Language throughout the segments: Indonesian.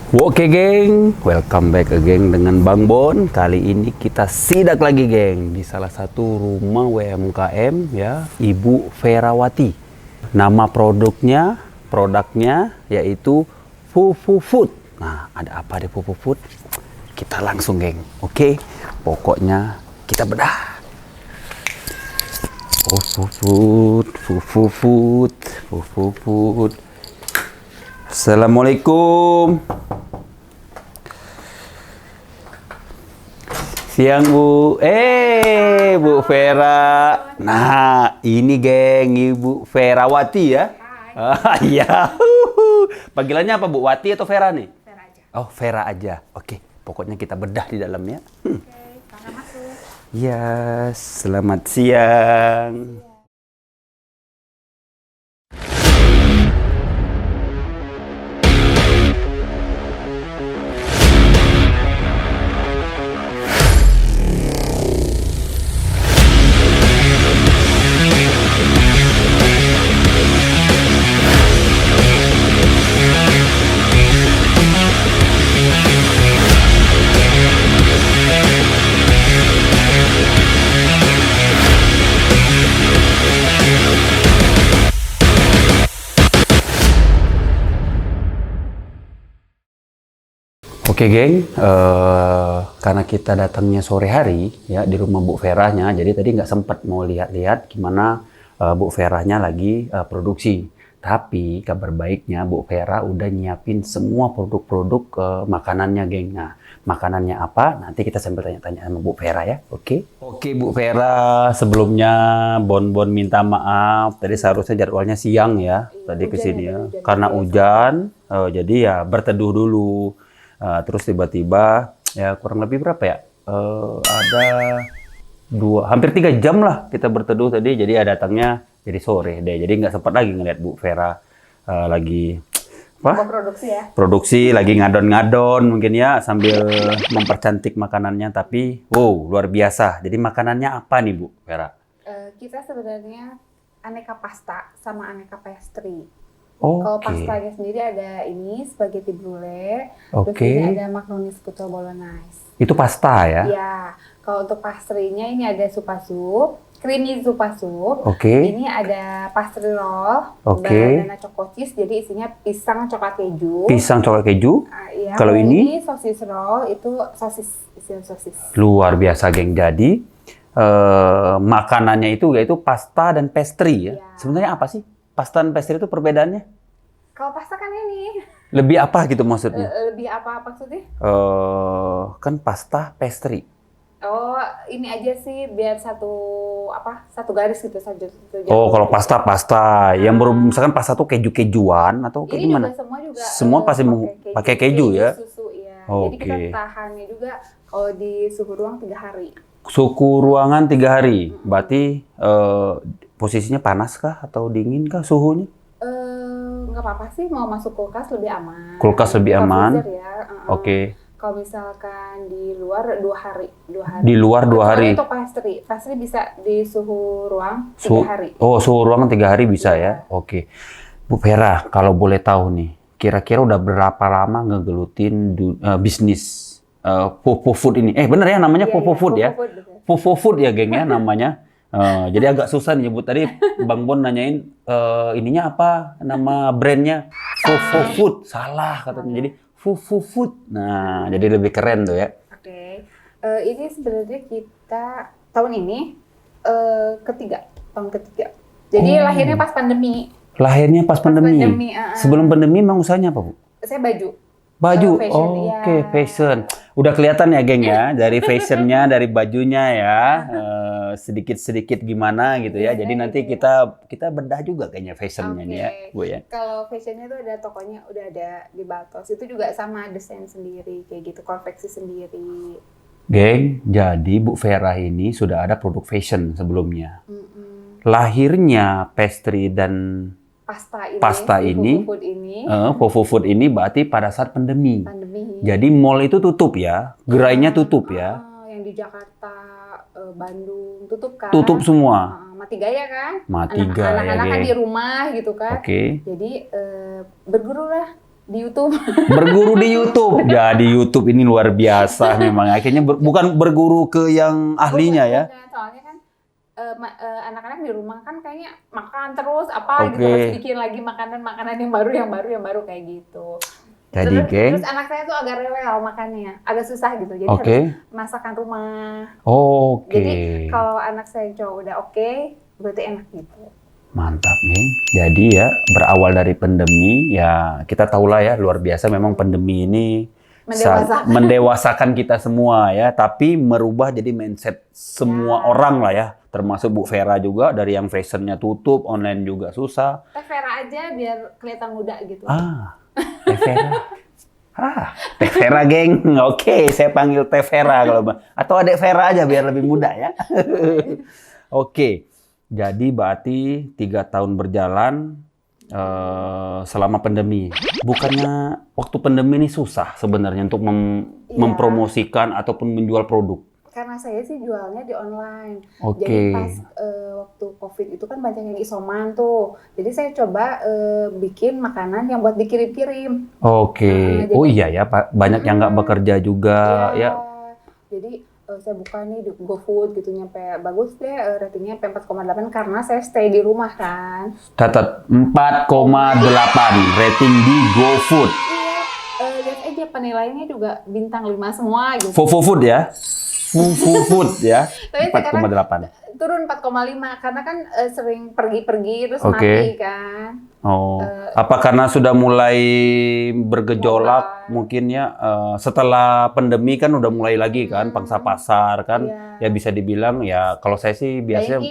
Oke geng, welcome back again dengan Bang Bon. Kali ini kita sidak lagi geng di salah satu rumah UMKM ya, Ibu Ferawati. Nama produknya yaitu Fufu Food. Nah, ada apa di Fufu Food? Kita langsung geng, oke? Pokoknya kita bedah. Fufu Food, Fufu Food, Fufu Food. Assalamualaikum. Siang Bu. Bu Vera. Nah, ini geng Ibu Ferawati ya. Hai. Iya. Panggilannya apa Bu? Wati atau Vera nih? Vera aja. Oh, Vera aja. Oke, pokoknya kita bedah di dalamnya. Oke, karena masuk. Ya, selamat siang. Oke geng, karena kita datangnya sore hari ya di rumah Bu Veranya, jadi tadi nggak sempat mau lihat-lihat gimana Bu Veranya lagi produksi. Tapi kabar baiknya Bu Vera udah nyiapin semua produk-produk makanannya geng. Nah, makanannya apa? Nanti kita sambil tanya-tanya sama Bu Vera ya, oke? Oke Bu Vera, sebelumnya Bon minta maaf. Tadi seharusnya jadwalnya siang ya, tadi kesini ya. Karena hujan, jadi ya berteduh dulu. Terus tiba-tiba ya kurang lebih berapa ya? Ada hampir 3 jam lah kita berteduh tadi. Jadi ya datangnya jadi sore deh. Jadi nggak sempat lagi ngeliat Bu Vera lagi apa? Produksi ya. Produksi lagi ngadon-ngadon mungkin ya sambil mempercantik makanannya. Tapi wow luar biasa. Jadi makanannya apa nih Bu Vera? Kita sebenarnya aneka pasta sama aneka pastry. Oke. Kalau pastanya sendiri ada ini spaghetti brulee, Oke. terus ini ada macaroni scuto bolognese. Itu pasta ya? Ya, kalau untuk pastry-nya ini ada supa sup, creamy supa sup. Oke. Ini ada pastry roll, Oke. banana choco cheese, jadi isinya pisang coklat keju. Pisang coklat keju. Iya, Kalau ini? sosis roll, itu isian sosis. Luar biasa geng. Jadi makanannya itu yaitu pasta dan pastry ya. Iya. Sebenarnya apa sih pasta dan pastry itu perbedaannya? Kalau pasta kan ini Lebih apa gitu maksudnya? lebih apa maksudnya? Kan pasta pastry. Oh, ini aja sih biar satu garis gitu saja. Oh, kalau pasta yang misalkan pasta tuh keju-kejuan atau kayak Ini gimana? juga Semua pasti pakai keju ya? Susu ya. Oke. Jadi kita tahannya juga kalau di suhu ruang 3 hari. Suhu ruangan 3 hari. Berarti posisinya panas kah atau dingin kah suhunya? Nggak apa-apa sih, mau masuk kulkas lebih aman. Kulkas lebih Bukan aman. freezer ya. Oke. Kalau misalkan di luar 2 hari. Di luar 2 hari. Itu pastry bisa di suhu ruang 3 hari. Oh, suhu ruangan 3 hari bisa ya? Oke. Bu Vera, kalau boleh tahu nih, kira-kira udah berapa lama ngegelutin bisnis Fufu Food ini? Bener ya namanya Iya, Fufu Food ya? Fufu Food, betul. Fufu Food ya geng ya namanya. Jadi agak susah nih nyebut. Tadi Bang Bon nanyain ininya apa nama brandnya? Fufu Food. Salah katanya. Jadi Fufu Food. Nah, jadi lebih keren tuh ya. Oke. Ini sebenarnya kita tahun ini tahun ketiga. Jadi lahirnya pas pandemi. Lahirnya pas pandemi. Sebelum pandemi emang usahanya apa Bu? Saya baju. Baju, Fashion, oke, iya. fashion. Udah kelihatan ya, geng ya, dari fashionnya, dari bajunya ya, sedikit-sedikit gimana gitu ya. Jadi nanti kita bedah juga kayaknya fashionnya nih ya, Bu ya. Kalau fashionnya tuh ada tokonya udah ada di Batos. Itu juga sama desain sendiri, kayak gitu, konveksi sendiri. Geng, jadi Bu Vera ini sudah ada produk fashion sebelumnya. Lahirnya pastry dan pasta ini, Fufu Food ini berarti pada saat pandemi. Jadi mall itu tutup ya, gerainya tutup ya. Yang di Jakarta, Bandung tutup kan? Tutup semua. Mati gaya kan? Mati gaya. Anak-anak kan di rumah gitu kan? Oke. Jadi bergurulah di YouTube. Berguru di YouTube. Jadi YouTube ini luar biasa memang. Akhirnya bukan berguru ke yang ahlinya ya. Bukan. Soalnya kan anak-anak di rumah kan kayaknya makan terus apa gitu, harus bikin lagi makanan yang baru kayak gitu. Jadi terus anak saya tuh agak rewel makannya, agak susah gitu. Jadi harus masakan rumah. Jadi kalau anak saya cowok udah berarti enak gitu. Mantap, geng. Jadi ya berawal dari pandemi ya kita tahulah ya luar biasa memang pandemi ini mendewasakan kita semua ya, tapi merubah jadi mindset semua orang lah ya, termasuk Bu Vera juga, dari yang fashionnya tutup, online juga susah. Teh Vera aja biar kelihatan muda gitu. Teh Vera. Teh Vera, geng. Oke, saya panggil Teh Vera kalau atau Adek Vera aja biar lebih muda ya. Oke. Jadi berarti 3 tahun berjalan selama pandemi. Bukannya waktu pandemi ini susah sebenarnya untuk mempromosikan ataupun menjual produk? Karena saya sih jualnya di online. Jadi pas waktu COVID itu kan banyak yang isoman tuh. Jadi saya coba bikin makanan yang buat dikirim-kirim. Oh iya ya, banyak yang nggak bekerja juga ya. Jadi saya buka nih di GoFood gitu, nyampe bagus deh ratingnya 4,8 karena saya stay di rumah kan. Catat 4,8 rating di GoFood. Iya, lihat aja penilaiannya juga bintang 5 semua gitu. Food ya? Food ya? 4,8. Turun 4,5 karena kan sering pergi-pergi terus mati kan. Apa karena sudah mulai bergejolak mungkin ya, setelah pandemi kan udah mulai lagi kan pangsa pasar kan, ya bisa dibilang ya kalau saya sih biasanya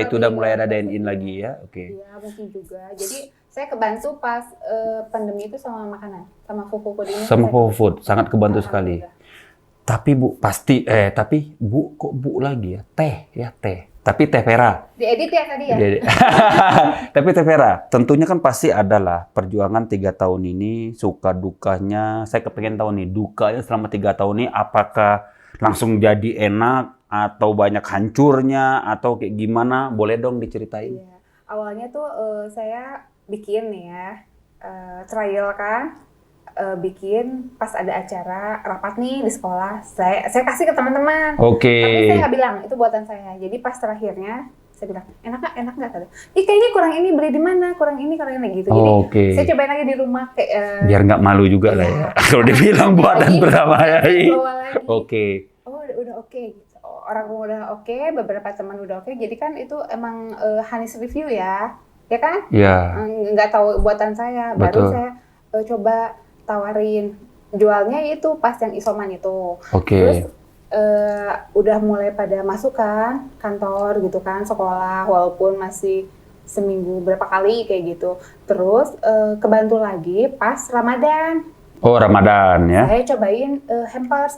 itu udah mulai ada dine-in lagi ya. Iya mungkin juga. Jadi saya kebantu pas pandemi itu sama makanan, sama food ini. Sama food sangat kebantu sekali. Tapi Bu pasti tapi Bu kok Bu lagi ya? Teh. Tapi Teh Vera. Diedit ya tadi ya? Tapi Teh Vera, tentunya kan pasti adalah perjuangan 3 tahun ini, suka dukanya. Saya kepengen tahu nih, dukanya selama 3 tahun ini apakah langsung jadi enak, atau banyak hancurnya, atau kayak gimana? Boleh dong diceritain? Iya. Awalnya tuh saya bikin nih ya, trial kan. Bikin pas ada acara rapat nih di sekolah, saya kasih ke teman-teman. Tapi saya nggak bilang itu buatan saya. Jadi pas terakhirnya saya bilang enak nggak tadi? Kayaknya kurang ini, beli di mana? Kurang ini gitu. Jadi saya cobain lagi di rumah kayak biar nggak malu juga lah ya. Kalau dibilang buatan berapa ya? Udah oke. Orang udah oke, beberapa teman udah oke. Jadi kan itu emang Hanis review ya kan? Iya. Nggak tahu buatan saya. Baru saya coba tawarin jualnya itu pas yang isoman itu. Terus udah mulai pada masuk kan kantor gitu kan, sekolah, walaupun masih seminggu berapa kali kayak gitu. Terus kebantu lagi pas Ramadan. Ramadan ya. Saya cobain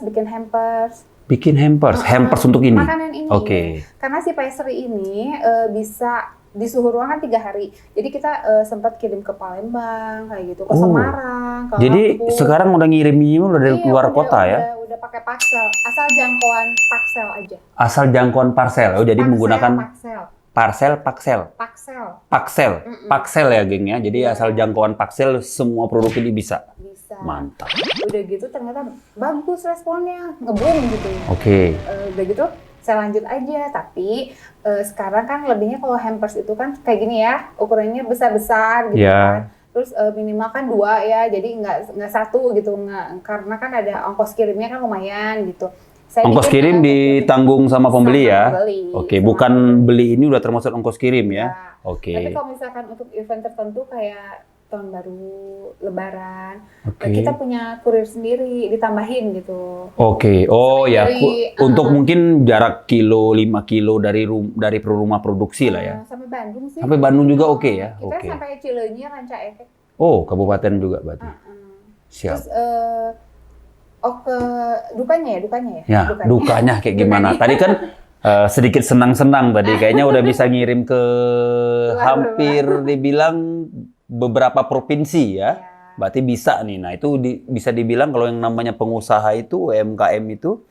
bikin hampers. Hampers untuk ini? Makanan ini. Karena si pastry ini bisa di suhu ruangan 3 hari. Jadi kita sempat kirim ke Palembang kayak gitu, ke Semarang, ke Jadi Lampung. sekarang udah ngirimnya udah dari luar kota ya? Udah pakai parcel, asal jangkauan parcel aja. Asal jangkauan parcel. Jadi menggunakan paksel. Paksel ya geng ya. Jadi asal jangkauan paksel semua produk ini bisa. Mantap. Udah gitu ternyata bagus responnya, nge-boom gitu. Udah gitu saya lanjut aja, tapi sekarang kan lebihnya kalau hampers itu kan kayak gini ya, ukurannya besar-besar gitu kan. Terus minimal kan 2 ya, jadi nggak 1 gitu, karena kan ada ongkos kirimnya kan lumayan gitu. Ongkos kirim ditanggung sama pembeli ya? Bukan beli ini udah termasuk ongkos kirim ya? Tapi kalau misalkan untuk event tertentu kayak tahun baru, lebaran, kita punya kurir sendiri, ditambahin gitu. Untuk mungkin jarak 5 kilo dari rumah produksi lah ya? Sampai Bandung sih. Sampai Bandung juga ya? Kita sampai Cileunyi, Ranca Ekek. Kabupaten juga berarti? Siap. Terus, ke dukanya ya? Dukanya kayak gimana? Tadi kan sedikit senang-senang tadi, kayaknya udah bisa ngirim ke hampir dibilang beberapa provinsi ya. Berarti bisa nih. Nah, itu bisa dibilang kalau yang namanya pengusaha itu, UMKM itu,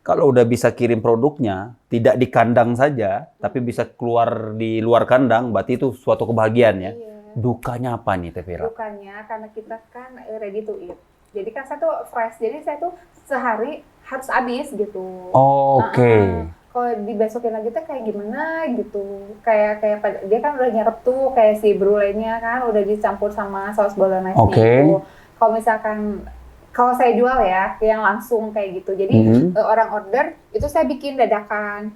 kalau udah bisa kirim produknya, tidak di kandang saja, tapi bisa keluar di luar kandang, berarti itu suatu kebahagiaan ya. Dukanya apa nih Teh Vera? Dukanya karena kita kan ready to eat. Jadi kan saya tuh fresh. Jadi saya tuh sehari harus habis gitu. Oke. Kalau dibesokin lagi tuh kayak gimana gitu. Kayak dia kan udah nyerep tuh kayak si brulenya kan udah dicampur sama saus bolognese gitu. Kalau misalkan kalau saya jual ya yang langsung kayak gitu. Jadi orang order itu saya bikin dadakan.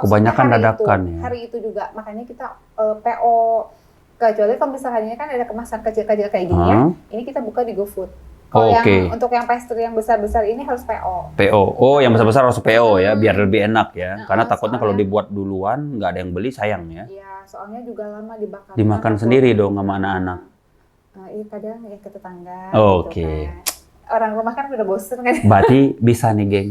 Kebanyakan dadakan ya. Hari itu juga makanya kita PO. Kecuali kalau misalkan ini kan ada kemasan kecil-kecil kayak gini ya. Ini kita buka di GoFood. Kalau untuk yang pastry yang besar-besar ini harus PO. Yang besar-besar harus PO ya, biar lebih enak ya. Karena takutnya kalau dibuat duluan nggak ada yang beli sayang ya. Iya, soalnya juga lama dibakar. Dimakan sendiri dong sama anak-anak. Iya kadang ya ke tetangga. Oke. Gitu kan. Orang rumah kan udah bosen kan. Berarti bisa nih geng,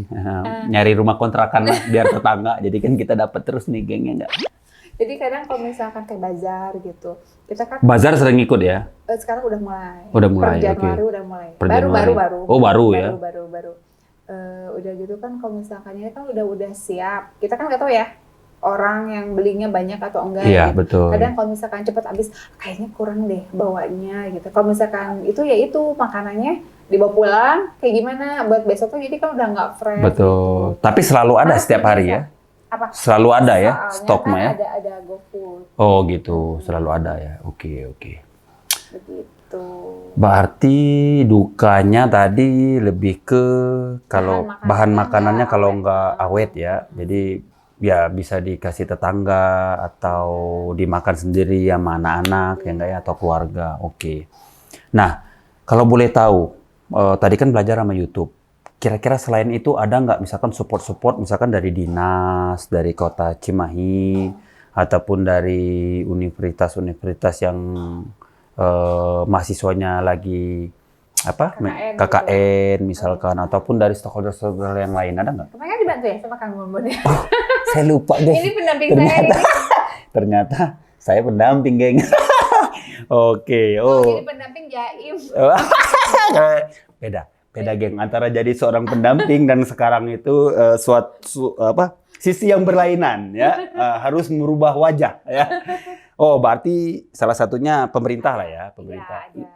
nyari rumah kontrakan lah biar tetangga. Jadi kan kita dapat terus nih gengnya nggak? Jadi kadang kalau misalkan kayak bazar gitu, kita kan bazar sering ikut ya? Sekarang udah mulai. Udah mulai. Per Januari udah mulai. Baru. Oh baru ya? Baru. Udah gitu kan kalau misalkan ini kan udah siap. Kita kan nggak tahu ya orang yang belinya banyak atau enggak. Iya gitu. betul. Kadang kalau misalkan cepet habis, kayaknya kurang deh bawanya gitu. Kalau misalkan itu ya itu makanannya dibawa pulang, kayak gimana buat besok tuh jadi kan udah nggak fresh. Betul. Gitu. Tapi selalu ada setiap hari ya? Apa? Selalu ada ya stoknya kan ya? Ada GoFood. Oh gitu, selalu ada ya. Oke. Begitu. Berarti dukanya tadi lebih ke kalau bahan makanannya kalau nggak awet ya. Jadi ya bisa dikasih tetangga atau dimakan sendiri sama anak-anak ya enggak ya atau keluarga. Oke. Nah, kalau boleh tahu, tadi kan belajar sama YouTube. Kira-kira selain itu ada nggak misalkan support misalkan dari dinas, dari kota Cimahi, ataupun dari universitas-universitas yang mahasiswanya lagi KKN misalkan, ataupun dari stakeholder yang lain, ada nggak? Kemarin dibantu ya sama Kang Bombon ya? Saya lupa deh. Ini pendamping saya. Ternyata saya pendamping geng. Oke. Jadi pendamping Jaim. Beda geng antara jadi seorang pendamping dan sekarang itu sisi yang berlainan ya. Harus merubah wajah ya. Oh, berarti salah satunya pemerintah lah ya, pemerintah. Ya,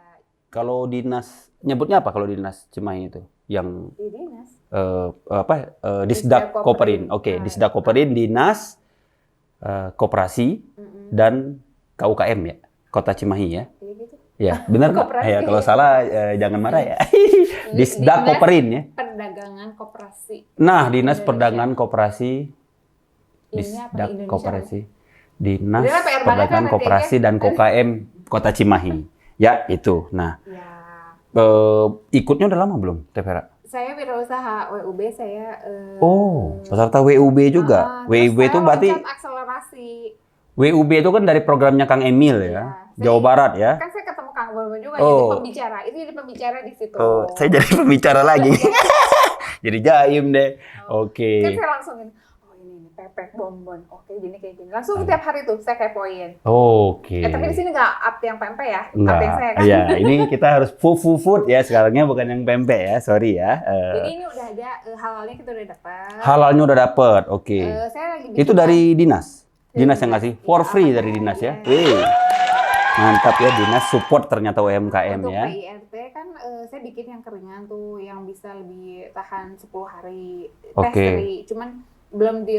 kalau dinas nyebutnya apa kalau dinas Cimahi itu? Yang dinas. Disdak Koperin. Oke, Disdak Koperin, dinas koperasi dan KUKM ya. Kota Cimahi ya. Ya, benar nggak? Ya, kalau salah jangan marah ya. Disdak Koperin ya. Perdagangan Koperasi. Nah, Dinas Perdagangan Koperasi. Disdak Koperasi. Dinas Perdagangan Koperasi dan KUKM Kota Cimahi. Ya, itu. Nah. Ikutnya udah lama belum, Teh Vera? Saya wirausaha WUB saya. Peserta WUB juga. WUB itu berarti akselerasi. WUB itu kan dari programnya Kang Emil ya. Jawa Barat ya. Kan saya ketemu Kang Bombon juga jadi pembicara. Itu jadi pembicara di situ. Saya jadi pembicara lagi. Jadi Jaim deh. Oke. Kan saya langsung ini pepek Bombon. Oke, gini kayak gini. Langsung tiap hari tuh saya kepoin. Oke. Tapi di sini nggak up yang pempek ya. Enggak. Up yang saya kan. Iya, ini kita harus food ya sekarangnya, bukan yang pempek ya. Sorry ya. Jadi ini udah ada halalnya kita udah dapat. Halalnya udah dapat. Oke. Saya lagi itu dari dinas. Dinas yang ngasih for free dari dinas ya. Mantap ya, dinas support ternyata UMKM untuk ya. Untuk PIRT kan saya bikin yang keringan tuh yang bisa lebih tahan 10 hari. Pastry. Cuman belum di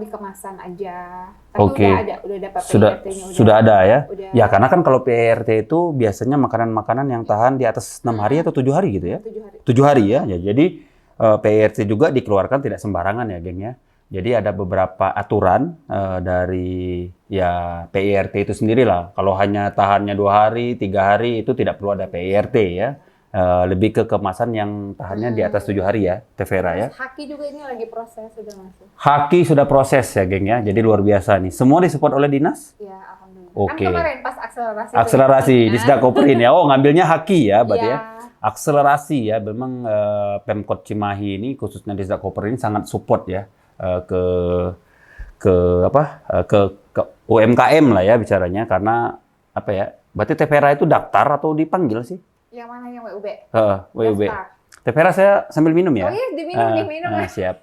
kemasan aja. Tapi udah dapat PIRT-nya sudah ada ya. Ya karena kan kalau PIRT itu biasanya makanan-makanan yang tahan di atas 6 hari atau 7 hari gitu ya. 7 hari ya. Jadi PIRT juga dikeluarkan tidak sembarangan ya, geng ya. Jadi ada beberapa aturan dari ya PIRT itu sendiri lah. Kalau hanya tahannya 2 hari, 3 hari itu tidak perlu ada PIRT ya. Lebih ke kemasan yang tahannya di atas 7 hari ya, Teh Vera ya. Haki juga ini lagi proses sudah masuk. Haki sudah proses ya, geng ya. Jadi luar biasa nih. Semua disupport oleh dinas? Iya, alhamdulillah. Oke. Kan kemarin pas akselerasi. Akselerasi di Disdak Koperin ya. Oh, ngambilnya Haki ya, berarti ya. Akselerasi ya. Memang Pemkot Cimahi ini khususnya Disdak Koperin sangat support ya. Ke UMKM lah ya bicaranya, karena apa ya? Berarti Teh Vera itu daftar atau dipanggil sih? Yang mana yang WUB? WUB. Teh Vera saya sambil minum ya. Oh iya, diminum. Siap.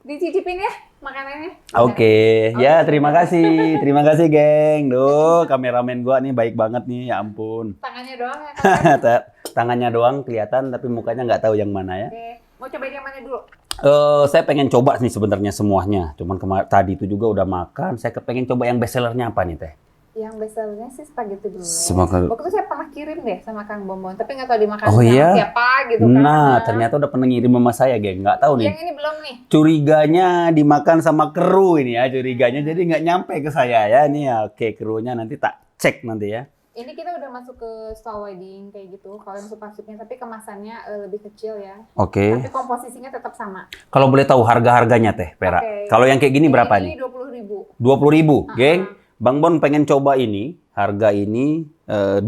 Dicicipin ya makanannya. Oke, ya terima kasih geng. Duh, kameramen gua nih baik banget nih, ya ampun. Tangannya doang ya kan? Tangannya doang kelihatan, tapi mukanya nggak tahu yang mana ya. Oke, mau cobain yang mana dulu? Saya pengen coba nih sebenarnya semuanya. Cuman tadi itu juga udah makan. Saya pengen coba yang best sellernya apa nih teh? Yang best sellernya sih spaghetti dulu. Spaghetti. Waktu itu saya pernah kirim deh sama Kang Bombon, tapi nggak tahu dimakan Oh sama iya? siapa gitu kan. Nah, ternyata udah pernah ngirim sama saya, geng. Nggak tahu nih. Yang ini belum nih. Curiganya dimakan sama kru ini ya, curiganya. Jadi nggak nyampe ke saya ya. Ini ya, oke, krunya nanti tak cek nanti ya. Ini kita udah masuk ke style wedding kayak gitu. Kalau yang supasupnya, tapi kemasannya lebih kecil ya. Oke. Tapi komposisinya tetap sama. Kalau boleh tahu harga-harganya teh, Pera? Oke. Kalau yang kayak gini berapa nih? Ini 20.000. 20.000, geng. Bang Bon pengen coba ini. Harga ini 20.000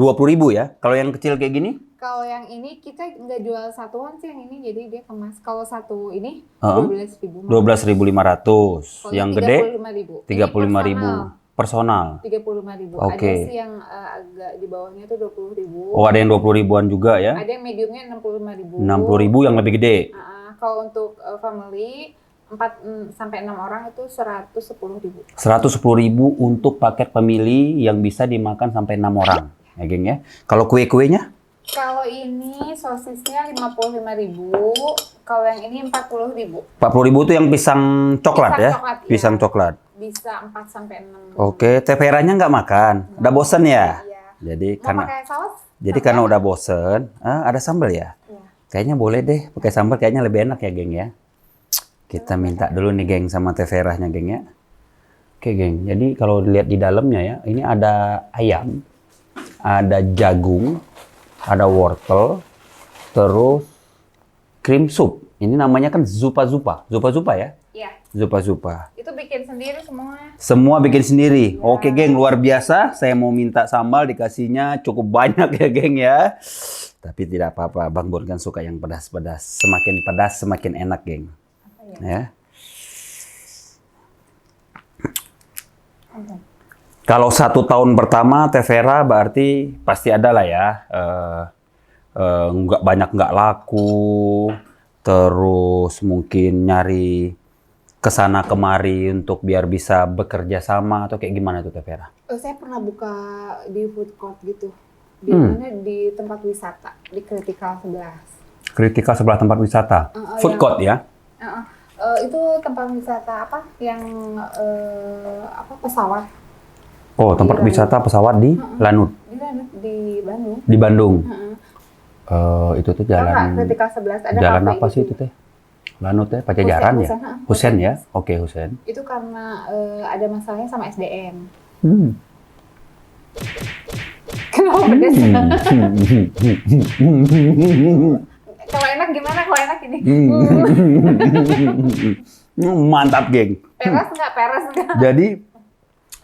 ya. Kalau yang kecil kayak gini? Kalau yang ini kita nggak jual satuan sih yang ini, jadi dia kemas. Kalau satu ini 12.500. 12.500. Yang gede 35.000. 35.000. Personal. 35.000. Oke. Ada sih yang agak di bawahnya tuh 20.000. Oh, ada yang 20.000-an juga ya? Ada yang mediumnya 65.000. 60.000 yang lebih gede. Kalau untuk family 4 sampai 6 orang itu 110.000. 110.000 untuk paket family yang bisa dimakan sampai 6 orang. Ya, geng ya. Kalau kue-kuenya? Kalau ini sosisnya 55.000. Kalau yang ini 40.000. 40.000 itu yang pisang coklat ya? Coklat, pisang iya. coklat. Bisa 4 sampai 6. Oke, teh Veranya nggak makan. Udah bosen ya? Iya. Jadi Mau karena pakai saus? karena udah bosen, ada sambal ya? Iya. Kayaknya boleh deh pakai sambal, kayaknya lebih enak ya, geng ya. Kita minta dulu nih, geng, sama teh Veranya, geng ya. Oke, geng. Jadi kalau dilihat di dalamnya ya, ini ada ayam, ada jagung, ada wortel, terus cream soup. Ini namanya kan zupa-zupa. Zupa-zupa ya? Iya. Zupa-zupa. Itu bikin sendiri semua. Semua bikin sendiri. Oke, geng, luar biasa. Saya mau minta sambal, dikasihnya cukup banyak ya, geng ya. Tapi tidak apa-apa, Bang Bon kan suka yang pedas-pedas. Semakin pedas, semakin enak, geng. Ya. Kalau 1 tahun pertama teh Vera berarti pasti ada lah ya. Nggak laku. Terus mungkin nyari kesana kemari untuk biar bisa bekerja sama atau kayak gimana tuh teh Vera? Saya pernah buka di food court gitu. Di mana? Di tempat wisata di Critical 11. Critical sebelah tempat wisata. Food court ya? Itu tempat wisata apa? Yang pesawat. Oh, tempat wisata pesawat di Lanut. Di Lanut, di Bandung. Di Bandung. Itu tuh jalan. Critical 11 ada jalan kafe apa sih gitu. itu teh? Lanut ya, Pajajaran ya? Husen ya? Oke, Husen. Itu karena ada masalahnya sama SDM. Kenapa pedes? Kalau enak gimana? Kalau enak ini. Mantap, geng. Peres nggak? Jadi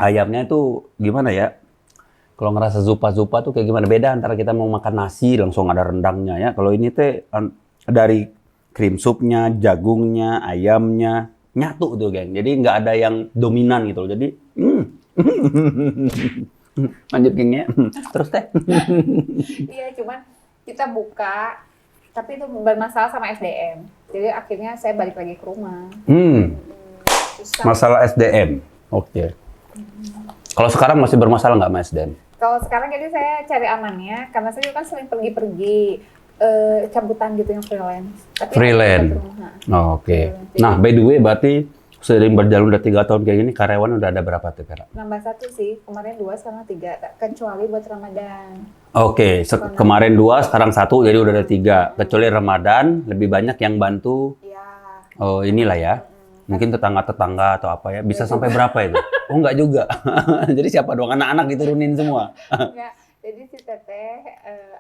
ayamnya itu gimana ya? Kalau ngerasa zupa-zupa tuh kayak gimana? Beda antara kita mau makan nasi langsung ada rendangnya ya. Kalau ini teh dari cream soupnya, jagungnya, ayamnya nyatu tuh, geng. Jadi nggak ada yang dominan gitu loh. Jadi lanjut, geng ya. Terus teh. Iya, cuman kita buka, tapi itu bermasalah sama SDM. Jadi akhirnya saya balik lagi ke rumah. Masalah SDM. Oke. Kalau sekarang masih bermasalah nggak sama SDM? Kalau sekarang jadi saya cari amannya, karena saya kan sering pergi-pergi cabutan gitu yang freelance. Tapi freelance. Oke. Nah, by the way, berarti sering berjalan udah 3 tahun kayak gini, karyawan udah ada berapa tuh, Vera? Nambah 1 sih, kemarin 2, sekarang 3, kecuali buat Ramadan. Oke, kemarin 2, sekarang 1, jadi udah ada 3. Kecuali Ramadan, lebih banyak yang bantu. Iya. Oh, inilah ya. Mungkin tetangga-tetangga atau apa ya. Bisa sampai berapa itu? Oh, enggak juga. Jadi siapa dong? Anak-anak diturunin semua? Enggak. Jadi si Teteh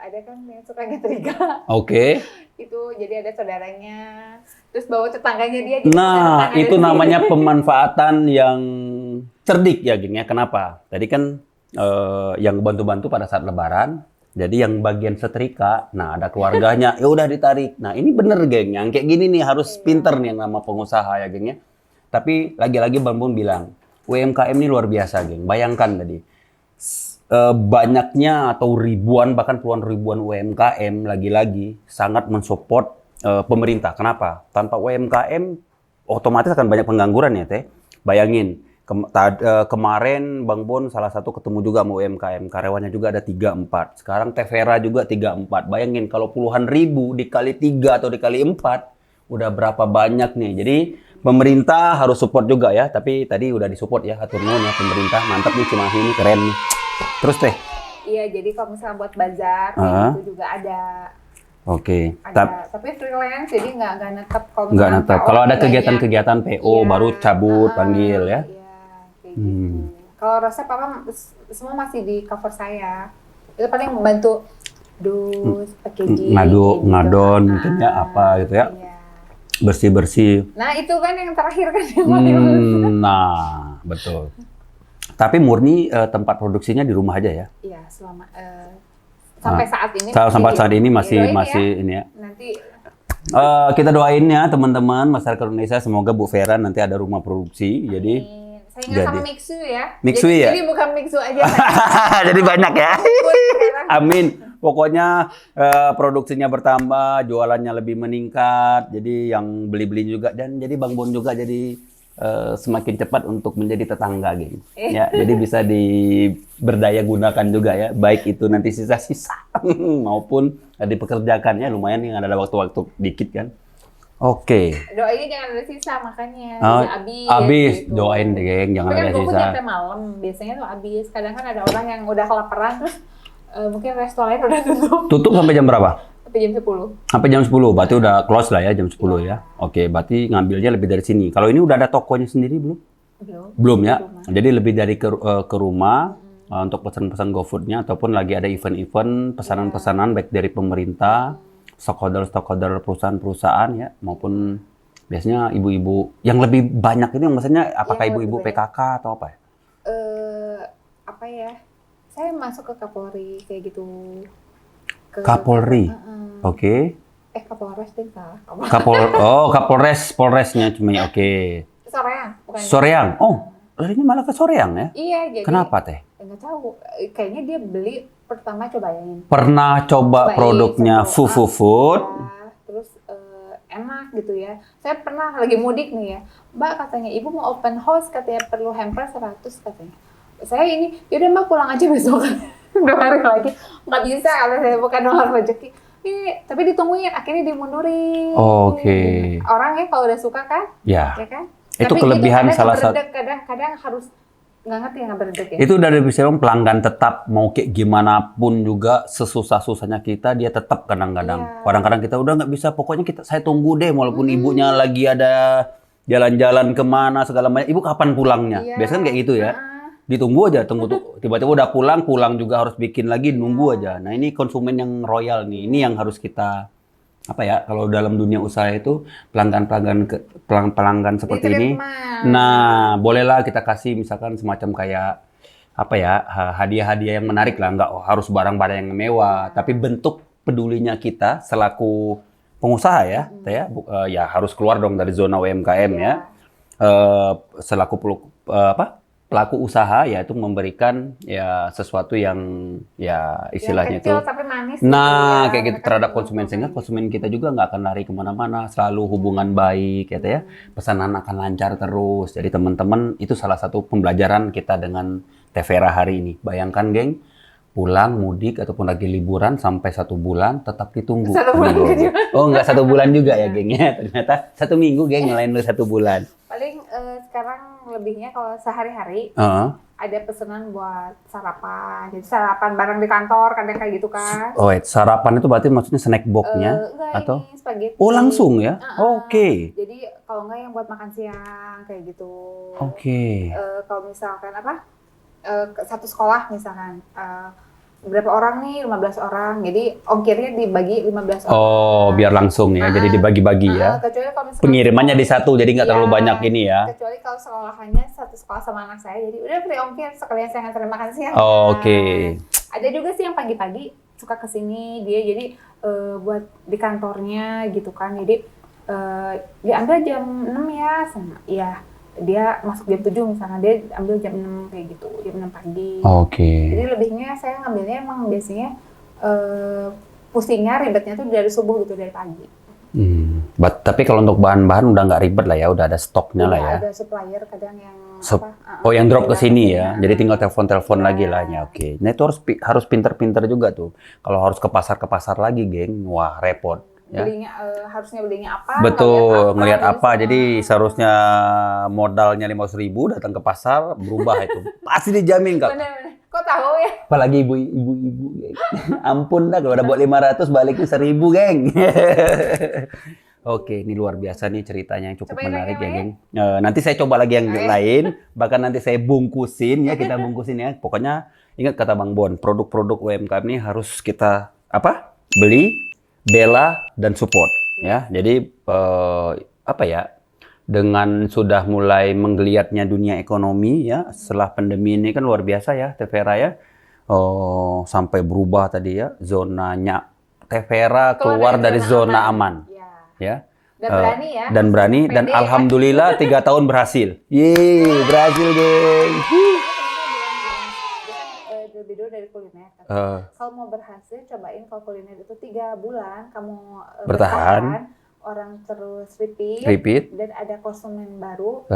ada kan yang suka nyetrika. Oke. Itu jadi ada saudaranya. Terus bawa tetangganya dia. Nah, itu namanya pemanfaatan yang cerdik ya, geng ya. Kenapa? Tadi kan yang bantu-bantu pada saat Lebaran. Jadi yang bagian setrika, nah ada keluarganya, ya udah ditarik. Nah ini bener, geng, yang kayak gini nih harus pinter nih yang nama pengusaha ya, geng ya. Tapi lagi-lagi Bang Bon bilang, UMKM ini luar biasa, geng. Bayangkan tadi, banyaknya atau ribuan bahkan puluhan ribuan UMKM lagi-lagi sangat mensupport pemerintah. Kenapa? Tanpa UMKM otomatis akan banyak pengangguran ya Teh. Bayangin, kemarin Bang Bon salah satu ketemu juga sama UMKM, karyawannya juga ada 3-4. Sekarang Teh Vera juga 3-4. Bayangin kalau puluhan ribu dikali 3 atau dikali 4, udah berapa banyak nih. Jadi pemerintah harus support juga ya, tapi tadi udah disupport ya, atur nuhun ya pemerintah. Mantap nih Cimahi ini, keren nih. Terus Teh? Iya, jadi kalau misalnya buat bazar, kayak gitu juga ada. Oke. Tapi freelance, jadi nggak netep. Nggak netep. Kalau ada kegiatan-kegiatan PO baru cabut, panggil ya. Iya, kayak gitu. Kalau resep apa semua masih di cover saya. Itu paling membantu dus, packaging, ngadon, mungkin ya apa gitu ya. Iya. Bersih-bersih. Nah, itu kan yang terakhir kan. Nah, betul. Tapi murni tempat produksinya di rumah aja ya? Iya, selama sampai saat ini. Sampai saat ini masih ini ya. Nanti kita doain ya teman-teman masyarakat Indonesia, semoga Bu Vera nanti ada rumah produksi. Jadi saya ingat sama Mixu ya. Mixu ya? Jadi bukan Mixu aja. Jadi banyak ya. Amin. Pokoknya produksinya bertambah, jualannya lebih meningkat. Jadi yang beli-beli juga, dan jadi Bang Bon juga jadi semakin cepat untuk menjadi tetangga, geng. Ya, jadi bisa berdaya gunakan juga ya, baik itu nanti sisa-sisa maupun dipekerjakan ya, lumayan yang ada waktu-waktu dikit kan. Oke. Doainnya jangan ada sisa, makanya habis gitu. Doain deh, geng, jangan ada sisa. Tapi sampai malam biasanya tuh habis. Kadang kan ada orang yang udah kelaparan terus mungkin restoran udah tutup. Tutup sampai jam berapa? Sampai jam 10. Sampai jam 10, berarti udah close lah ya, jam 10 ya. Oke, berarti ngambilnya lebih dari sini. Kalau ini udah ada tokonya sendiri belum? Belum ya. Jadi lebih dari ke rumah untuk pesan-pesan GoFood-nya, ataupun lagi ada event-event, pesanan-pesanan baik dari pemerintah, stakeholder perusahaan-perusahaan ya, maupun biasanya ibu-ibu yang lebih banyak ini maksudnya apakah ibu-ibu PKK atau apa ya? Apa ya? Saya masuk ke Kapolri kayak gitu. Kapolri. Oke. Kapolres deh salah. Polresnya cuma ya. Oke. Soreang. Soreang. Oh, ini malah ke Soreang ya? Iya, jadi. Kenapa Teh? Nggak tahu. Kayaknya dia beli pertama cobain. Pernah coba produknya Fufu Food. Ya, terus enak gitu ya. Saya pernah lagi mudik nih ya. Mbak katanya, ibu mau open house katanya perlu hamper 100 katanya. Saya ini, yaudah Mbak pulang aja besok. 2 hari lagi. Nggak bisa kalau saya bukan orang rezeki. Tapi ditungguin, akhirnya dimundurin. Oke. Orangnya kalau udah suka kan? Ya. Ya kan? Itu tapi kelebihan salah satu. Kadang harus nggak ngerti nggak beredek ya. Itu dari bisa pelanggan tetap, mau kayak gimana pun juga sesusah-susahnya kita, dia tetap kadang-kadang. Iya. Kadang-kadang kita udah nggak bisa, pokoknya saya tunggu deh, walaupun ibunya lagi ada jalan-jalan kemana segala macam. Ibu kapan pulangnya? Iya. Biasanya kayak gitu ya. Ditunggu aja, tunggu tuh. Tiba-tiba udah pulang juga harus bikin lagi, nunggu aja. Nah ini konsumen yang royal nih, ini yang harus kita apa ya, kalau dalam dunia usaha itu pelanggan seperti ini. Nah, bolehlah kita kasih misalkan semacam kayak apa ya, hadiah-hadiah yang menarik lah, nggak harus barang-barang yang mewah, tapi bentuk pedulinya kita selaku pengusaha ya, ya harus keluar dong dari zona UMKM ya. Selaku pelaku usaha yaitu memberikan ya sesuatu yang ya istilahnya itu tapi manis nah gitu, kayak gitu terhadap konsumen, sehingga konsumen kita juga nggak akan lari kemana-mana, selalu hubungan baik gitu ya, pesanan akan lancar terus. Jadi teman-teman, itu salah satu pembelajaran kita dengan Teh Vera hari ini. Bayangkan geng, pulang mudik ataupun lagi liburan sampai 1 bulan tetap ditunggu. 1 bulan juga. Oh nggak 1 bulan juga ya geng ya, ternyata 1 minggu geng, ngelain lu 1 bulan. Paling sekarang lebihnya kalau sehari-hari ada pesanan buat sarapan. Jadi sarapan bareng di kantor kadang kayak gitu kan. Oh, sarapan itu berarti maksudnya snack box-nya atau? Ini spaghetti. Oh, langsung ya? Oke. Jadi kalau nggak yang buat makan siang kayak gitu. Oke. Kalau misalkan satu sekolah misalkan berapa orang nih? 15 orang. Jadi ongkirnya dibagi 15 orang. Oh, biar langsung ya. Jadi dibagi-bagi ya. Kecuali kalau misalkan pengirimannya di satu, jadi nggak terlalu banyak ini ya. Kecuali kalau sekolahannya satu sekolah sama anak saya, jadi udah free ongkir sekalian saya nganterin makan siang. Oke. Ada juga sih yang pagi-pagi suka kesini dia, jadi buat di kantornya gitu kan. Jadi dia ambil jam 6 ya, sama ya. Dia masuk jam 7 misalnya, dia ambil jam 6 kayak gitu, jam 6 pagi. Oke. Jadi lebihnya saya ngambilnya emang biasanya pusingnya, ribetnya tuh dari subuh gitu, dari pagi. Tapi kalau untuk bahan-bahan udah nggak ribet lah ya, udah ada stoknya lah ya. Ada supplier kadang yang Oh, yang drop ke sini ya. Nah, Jadi tinggal telepon-telepon lagi lah ya. Oke. Nah, itu harus pinter-pinter juga tuh. Kalau harus ke pasar lagi, geng, wah repot. Ya. Harusnya belinya apa? Betul, ngelihat apa. Jadi seharusnya modalnya 500.000 datang ke pasar berubah itu. Pasti dijamin, Kak. Bener-bener. Kok tahu ya? Apalagi ibu-ibu, geng. Ampun dah kalau udah buat 500 baliknya 1.000, geng. Oke, ini luar biasa nih ceritanya yang cukup menarik ya, geng. Nanti saya coba lagi yang lain, bahkan nanti saya bungkusin ya, kita bungkusin ya. Pokoknya ingat kata Bang Bon, produk-produk UMKM ini harus kita beli, bela dan support ya. Jadi dengan sudah mulai menggeliatnya dunia ekonomi ya, setelah pandemi ini kan luar biasa ya, Tevera ya. Sampai berubah tadi ya, zonanya Tevera keluar dari zona aman. Ya. Dan berani dan alhamdulillah 3 tahun berhasil. Yeay, berhasil, geng. Lebih dulu dari kuliner. Kalau mau berhasil, cobain kalau kuliner itu 3 bulan kamu bertahan, orang terus repeat dan ada konsumen baru,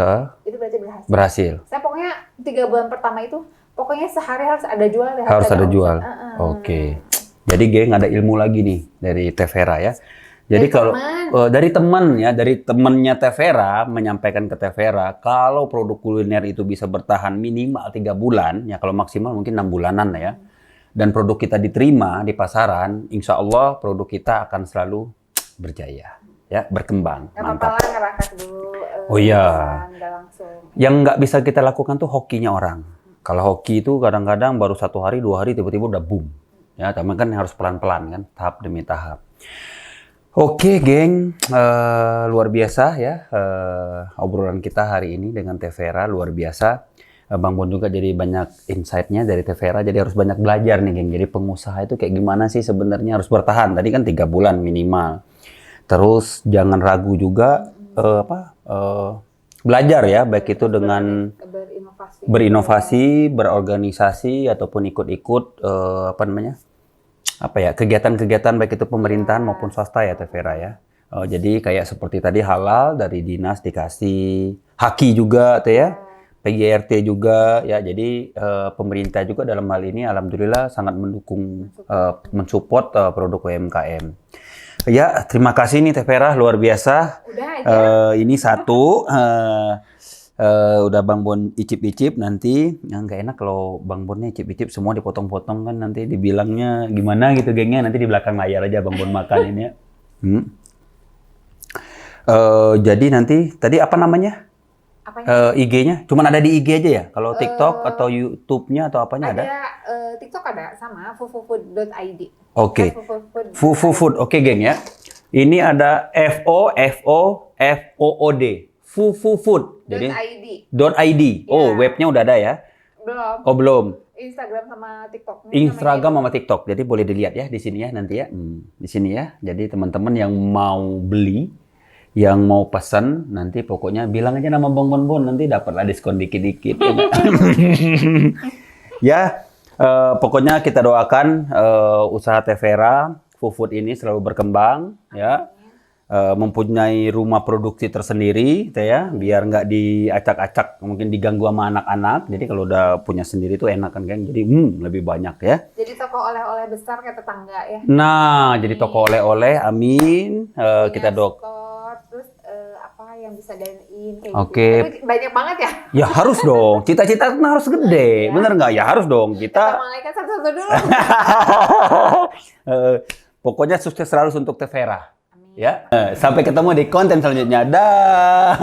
itu berarti berhasil. Saya pokoknya 3 bulan pertama itu pokoknya sehari harus ada jual. Harus ada jual. Oke. Jadi, geng, ada ilmu lagi nih dari Tevera ya. Jadi kalau dari temannya Tevera menyampaikan ke Tevera, kalau produk kuliner itu bisa bertahan minimal 3 bulan, ya kalau maksimal mungkin 6 bulanan ya. Dan produk kita diterima di pasaran, insya Allah produk kita akan selalu berjaya, ya berkembang. Mantap. Oh iya. Yang nggak bisa kita lakukan tuh hokinya orang. Kalau hoki itu kadang-kadang baru 1 hari, 2 hari tiba-tiba udah boom. Ya, tapi kan harus pelan-pelan kan, tahap demi tahap. Oke, geng, luar biasa ya obrolan kita hari ini dengan Tevera, luar biasa. Bang Bon juga jadi banyak insight-nya dari Tevera, jadi harus banyak belajar nih, geng. Jadi pengusaha itu kayak gimana sih sebenarnya harus bertahan. Tadi kan 3 bulan minimal. Terus jangan ragu juga belajar ya, baik itu dengan berinovasi, berorganisasi ataupun ikut-ikut kegiatan-kegiatan baik itu pemerintahan maupun swasta ya, Tevera ya. Jadi kayak seperti tadi halal dari dinas dikasih, haki juga tuh ya, PGRT juga ya. Jadi pemerintah juga dalam hal ini alhamdulillah sangat mendukung, mensupport produk UMKM. Ya, terima kasih nih Tevera, luar biasa. Udah aja. Ini satu. Udah Bang Bon icip-icip, nanti yang nggak enak kalau Bang Bonnya icip-icip semua dipotong-potong kan nanti dibilangnya gimana gitu, gengnya. Nanti di belakang layar aja Bang Bon makan ini ya. Jadi nanti tadi apa namanya? IG-nya? Cuman ada di IG aja ya? Kalau TikTok atau YouTube-nya atau apanya ada? TikTok ada sama fufufood.id. Oke. Fufufood. Oke, geng ya. Ini ada FOOD. Fufufood. Jadi .id. Oh, webnya udah ada ya? Belum. Oh, belum. Instagram sama TikTok. Instagram sama TikTok. Jadi boleh dilihat ya di sini ya nanti ya. Di sini ya. Jadi teman-teman yang mau beli, yang mau pesan, nanti pokoknya bilang aja nama Bang Bon, nanti dapatlah diskon dikit-dikit. Ya, pokoknya kita doakan usaha Tevera Fufood ini selalu berkembang ya. Mempunyai rumah produksi tersendiri ya, biar nggak diacak-acak, mungkin diganggu sama anak-anak. Jadi kalau udah punya sendiri tuh enak kan, jadi lebih banyak ya. Jadi toko oleh-oleh besar kayak tetangga ya. Nah, jadi toko oleh-oleh, amin. Kita terus yang bisa dine-in kayak Oke. Gitu. Banyak banget ya. Ya harus dong, cita-cita harus gede, bener nggak? Ya harus dong kita. Malaikat satu-satu dulu. Pokoknya sukses selalu untuk Tevera. Ya, sampai ketemu di konten selanjutnya. Dah.